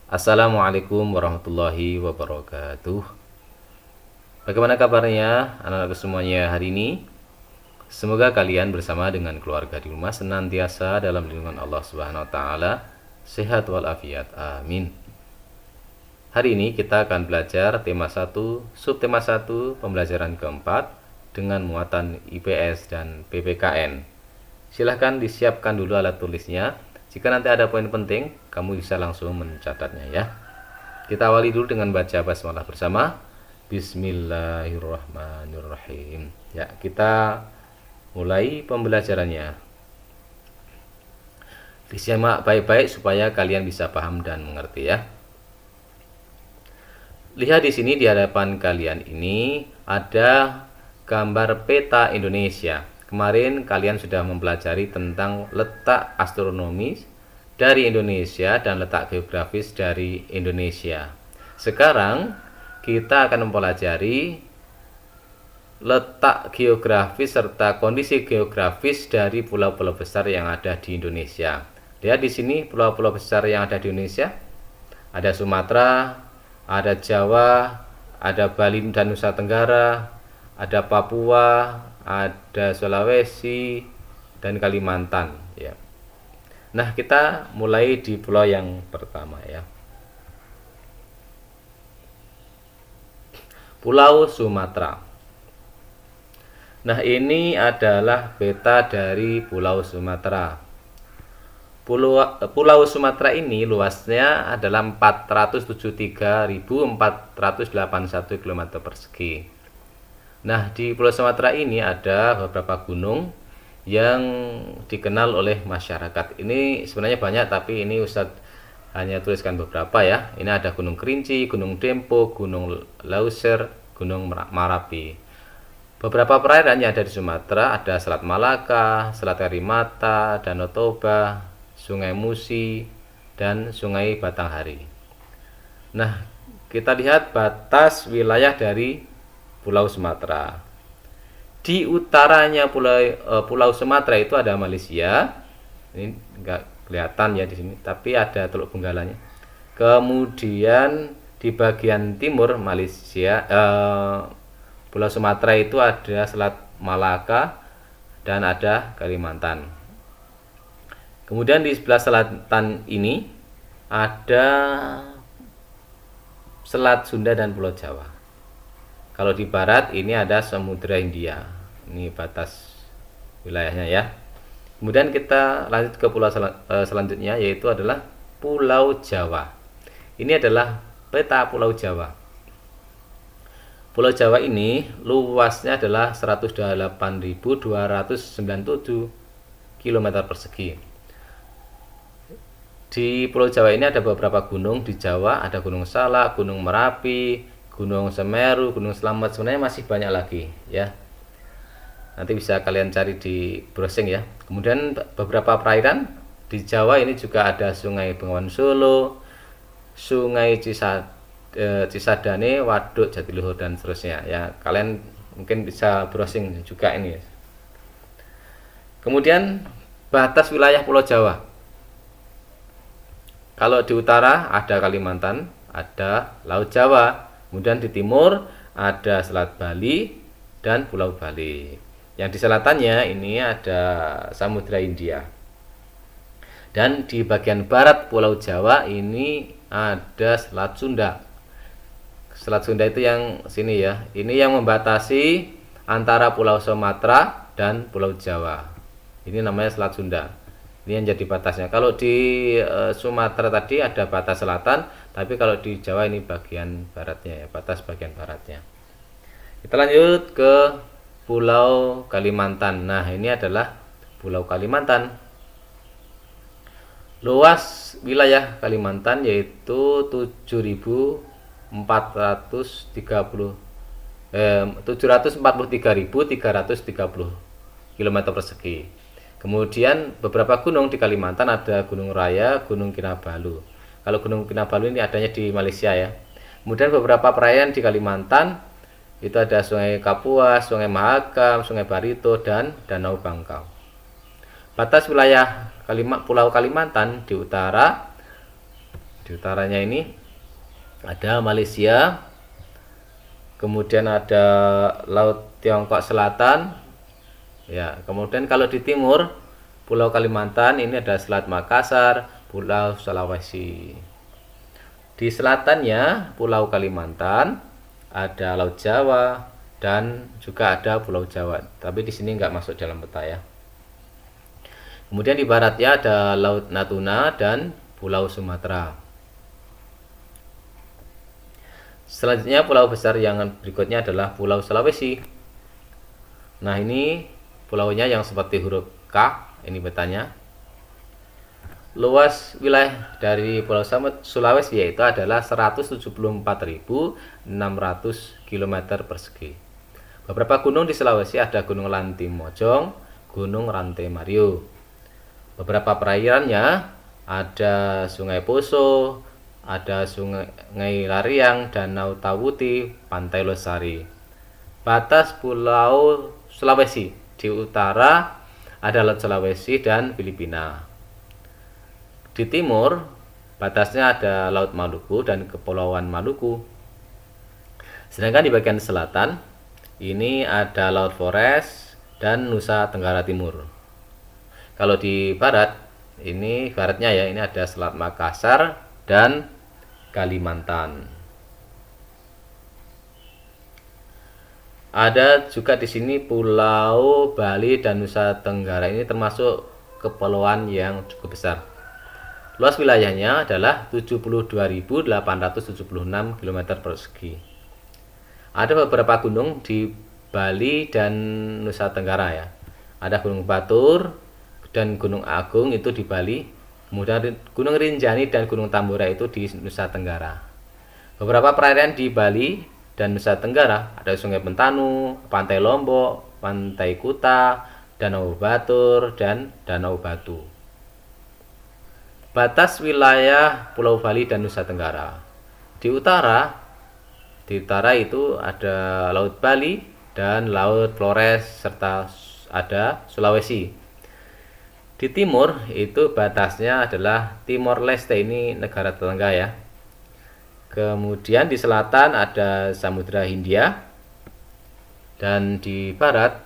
Assalamualaikum warahmatullahi wabarakatuh. Bagaimana kabarnya anak-anak semuanya hari ini? Semoga kalian bersama dengan keluarga di rumah senantiasa dalam lindungan Allah Subhanahu wa taala, sehat walafiat. Amin. Hari ini kita akan belajar tema 1, subtema 1, pembelajaran keempat dengan muatan IPS dan PPKN. Silahkan disiapkan dulu alat tulisnya. Jika nanti ada poin penting, kamu bisa langsung mencatatnya ya. Kita awali dulu dengan baca basmalah bersama. Bismillahirrahmanirrahim. Ya, kita mulai pembelajarannya. Disimak baik-baik supaya kalian bisa paham dan mengerti ya. Lihat di sini di hadapan kalian ini ada gambar peta Indonesia. Kemarin kalian sudah mempelajari tentang letak astronomis dari Indonesia dan letak geografis dari Indonesia. Sekarang kita akan mempelajari letak geografis serta kondisi geografis dari pulau-pulau besar yang ada di Indonesia. Lihat di sini pulau-pulau besar yang ada di Indonesia. Ada Sumatera, ada Jawa, ada Bali dan Nusa Tenggara, ada Papua, ada Sulawesi dan Kalimantan ya. Nah, kita mulai di pulau yang pertama ya. Pulau Sumatera. Nah, ini adalah peta dari Pulau Sumatera. Pulau Sumatera ini luasnya adalah 473.481 km persegi. Nah, di Pulau Sumatera ini ada beberapa gunung yang dikenal oleh masyarakat. Ini sebenarnya banyak, tapi ini Ustadz hanya tuliskan beberapa ya. Ini ada Gunung Kerinci, Gunung Dempo, Gunung Lauser, Gunung Marapi. Beberapa perairan yang ada di Sumatera ada Selat Malaka, Selat Karimata, Danau Toba, Sungai Musi, dan Sungai Batanghari. Nah, kita lihat batas wilayah dari Pulau Sumatera. Di utaranya Pulau Sumatera itu ada Malaysia. Ini enggak kelihatan ya di sini, tapi ada Teluk Benggalanya. Kemudian di bagian timur Malaysia, Pulau Sumatera itu ada Selat Malaka dan ada Kalimantan. Kemudian di sebelah selatan ini ada Selat Sunda dan Pulau Jawa. Kalau di barat ini ada Samudra Hindia. Ini batas wilayahnya ya. Kemudian kita lanjut ke pulau selanjutnya, yaitu adalah Pulau Jawa. Ini adalah peta Pulau Jawa. Pulau Jawa ini luasnya adalah 108.297 km persegi. Di Pulau Jawa ini ada beberapa gunung di Jawa, ada Gunung Salak, Gunung Merapi, Gunung Semeru, Gunung Slamet, sebenarnya masih banyak lagi ya. Nanti bisa kalian cari di browsing ya. Kemudian beberapa perairan di Jawa ini juga ada Sungai Bengawan Solo, Sungai Cisadane, Waduk, Jatiluhur dan seterusnya ya. Kalian mungkin bisa browsing juga ini ya. Kemudian batas wilayah Pulau Jawa. Kalau di utara ada Kalimantan, ada Laut Jawa. Kemudian di timur ada Selat Bali dan Pulau Bali. Yang di selatannya ini ada Samudra Hindia. Dan di bagian barat Pulau Jawa ini ada Selat Sunda. Selat Sunda itu yang sini ya. Ini yang membatasi antara Pulau Sumatera dan Pulau Jawa. Ini namanya Selat Sunda. Ini yang jadi batasnya. Kalau di Sumatera tadi ada batas selatan, tapi kalau di Jawa ini bagian baratnya ya, batas bagian baratnya. Kita lanjut ke Pulau Kalimantan. Nah, ini adalah Pulau Kalimantan. Luas wilayah Kalimantan yaitu 743.330 km persegi. Kemudian beberapa gunung di Kalimantan ada Gunung Raya, Gunung Kinabalu. Kalau Gunung Kinabalu ini adanya di Malaysia ya. Kemudian beberapa perairan di Kalimantan itu ada Sungai Kapuas, Sungai Mahakam, Sungai Barito, dan Danau Bangkau. Batas wilayah Pulau Kalimantan di utara Di utaranya ini ada Malaysia, kemudian ada Laut Tiongkok Selatan. Ya, kemudian kalau di timur Pulau Kalimantan ini ada Selat Makassar, Pulau Sulawesi. Di selatannya Pulau Kalimantan ada Laut Jawa dan juga ada Pulau Jawa. Tapi di sini nggak masuk dalam peta ya. Kemudian di baratnya ada Laut Natuna dan Pulau Sumatera. Selanjutnya pulau besar yang berikutnya adalah Pulau Sulawesi. Nah, ini pulaunya yang seperti huruf K, ini petanya. Luas wilayah dari Pulau Sulawesi yaitu adalah 174.600 km persegi. Beberapa gunung di Sulawesi ada Gunung Lantimojong, Gunung Rantai Mario. Beberapa perairannya ada Sungai Poso, ada Sungai Lariang, Danau Tawuti, Pantai Losari. Batas Pulau Sulawesi di utara ada Laut Sulawesi dan Filipina. Di timur batasnya ada Laut Maluku dan Kepulauan Maluku. Sedangkan di bagian selatan ini ada Laut Flores dan Nusa Tenggara Timur. Kalau di barat, ini baratnya ya, ini ada Selat Makassar dan Kalimantan. Ada juga di sini Pulau Bali dan Nusa Tenggara, ini termasuk kepulauan yang cukup besar. Luas wilayahnya adalah 72.876 km persegi. Ada beberapa gunung di Bali dan Nusa Tenggara ya. Ada Gunung Batur dan Gunung Agung itu di Bali, kemudian Gunung Rinjani dan Gunung Tambora itu di Nusa Tenggara. Beberapa perairan di Bali dan Nusa Tenggara ada Sungai Pentanu, Pantai Lombok, Pantai Kuta, Danau Batur, dan Danau Batu. Batas wilayah Pulau Bali dan Nusa Tenggara. Di utara itu ada Laut Bali dan Laut Flores serta ada Sulawesi. Di timur itu batasnya adalah Timor Leste, ini negara tetangga ya. Kemudian di selatan ada Samudra Hindia. Dan di barat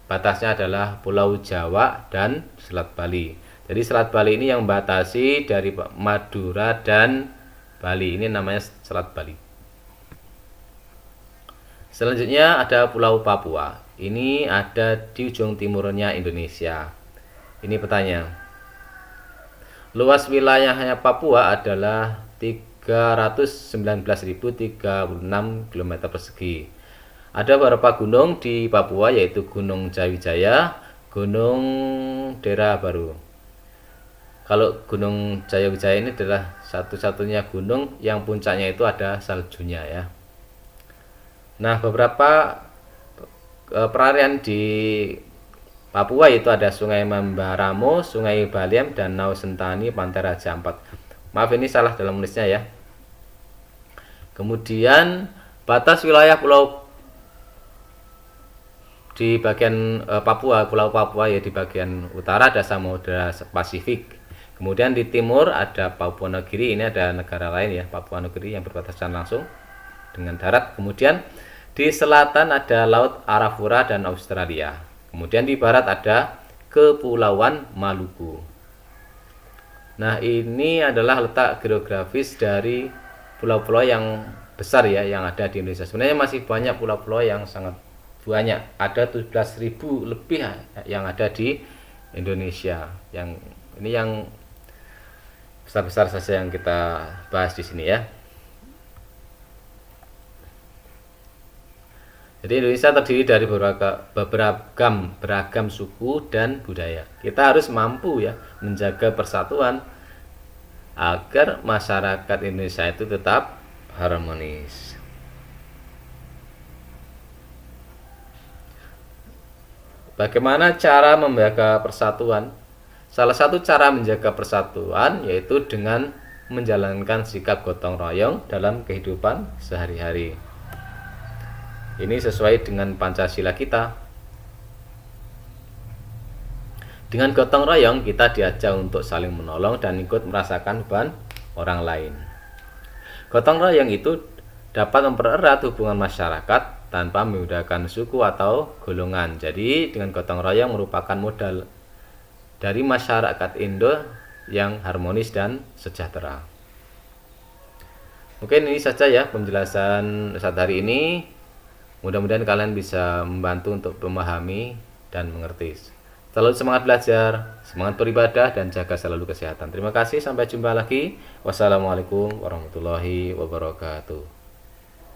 batasnya adalah Pulau Jawa dan Selat Bali. Jadi Selat Bali ini yang membatasi dari Madura dan Bali, ini namanya Selat Bali. Selanjutnya ada Pulau Papua. Ini ada di ujung timurnya Indonesia. Ini petanya. Luas wilayahnya Papua adalah 319.036 km persegi. Ada beberapa gunung di Papua yaitu Gunung Jayawijaya, Gunung Dera Baru. Kalau Gunung Jayawijaya ini adalah satu-satunya gunung yang puncaknya itu ada saljunya ya. Nah, beberapa perairan di Papua itu ada Sungai Mambaramo, Sungai Baliem, Danau Sentani, Pantai Raja Ampat. Maaf ini salah dalam nulisnya ya. Kemudian batas wilayah pulau di bagian Papua, Pulau Papua ya, di bagian utara ada Samudra Pasifik. Kemudian di timur ada Papua Nugini, ini ada negara lain ya, Papua Nugini yang berbatasan langsung dengan darat. Kemudian di selatan ada Laut Arafura dan Australia. Kemudian di barat ada Kepulauan Maluku. Nah, ini adalah letak geografis dari pulau-pulau yang besar ya yang ada di Indonesia. Sebenarnya masih banyak pulau-pulau yang sangat banyak. Ada 17.000 lebih yang ada di Indonesia. Yang ini yang besar-besar saja yang kita bahas di sini ya. Jadi Indonesia terdiri dari beragam suku dan budaya. Kita harus mampu ya menjaga persatuan agar masyarakat Indonesia itu tetap harmonis. Bagaimana cara menjaga persatuan? Salah satu cara menjaga persatuan yaitu dengan menjalankan sikap gotong royong dalam kehidupan sehari-hari. Ini sesuai dengan Pancasila kita. Dengan gotong royong kita diajak untuk saling menolong dan ikut merasakan beban orang lain. Gotong royong itu dapat mempererat hubungan masyarakat tanpa membedakan suku atau golongan. Jadi dengan gotong royong merupakan modal dari masyarakat Indo yang harmonis dan sejahtera. Mungkin ini saja ya penjelasan saat hari ini. Mudah-mudahan kalian bisa membantu untuk memahami dan mengerti. Selalu semangat belajar, semangat beribadah, dan jaga selalu kesehatan. Terima kasih, sampai jumpa lagi. Wassalamualaikum warahmatullahi wabarakatuh.